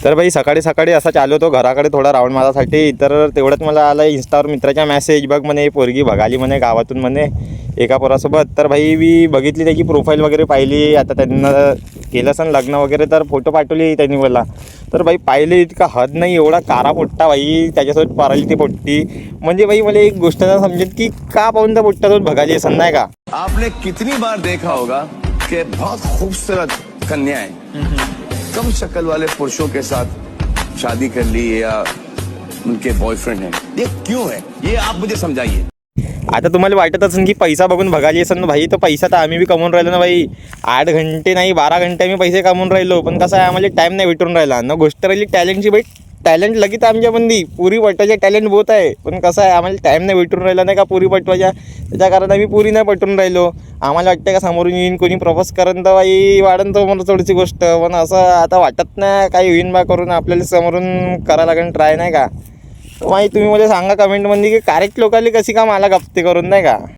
तर भाई सकाळी सकाळी असा चालू होतो घराकडे थोडा राऊंड मारासाठी, तर तेवढ्यात मला आला इंस्टावर मित्राचा मेसेज, बघ म्हणे पोरगी बघाली म्हणे गावातून म्हणे एका पोरासोबत. तर भाई मी बघितली त्याची प्रोफाईल वगैरे पाहिली, आता त्यांना केलं असं लग्न वगैरे, तर फोटो पाठवली त्यांनी मला. तर भाई पाहिले इतका हद नाही, एवढा कारा पोट्टा भाई त्याच्यासोबत पारायली ती पोट्टी. म्हणजे भाई मला एक गोष्ट ना समजेल की का पाहून त्या पोट्टासोबत बघाली असं नाही का. आपने कितनी बार देखा होगा कि बहुत खूबसूरत कन्याएं कम शक्ल वाले पुरुषों के साथ शादी कर ली या उनके बॉयफ्रेंड हैं, ये क्यों है, ये आप मुझे समझाइए. आता तुम्हाला वाटत असेल की पैसा बघून बघाली असेल ना भाई, तर पैसा तर आम्ही बी कमवून राहिलो ना भाई. 8 घंटे नाही 12 घंटे आम्ही पैसे कमवून राहिलो, पण कसं आहे आम्हाला टाईम नाही भेटून राहिला ना. गोष्ट राहिली टॅलेंटची भाई, टॅलेंट लगेच आमच्याबंदी पुरी पटवायच्या टॅलेंट बहुत आहे, पण कसं आहे आम्हाला टाईम नाही भेटून राहिला नाही का पुरी पटवायच्या, त्याच्या कारण आम्ही पुरी नाही पटवून राहिलो. आम्हाला वाटतं का समोरून येईन कोणी प्रपोज करून तर बाई वाढन तो मला थोडीशी गोष्ट, पण असं आता वाटत नाही काही होईन बा करून आपल्याला समोरून करायला लागेल ट्राय नाही का. माही तुम्ही मला सांगा कमेंटमध्ये की करेक्ट लोकांनी कशी का मला गप्ती करून नाही का.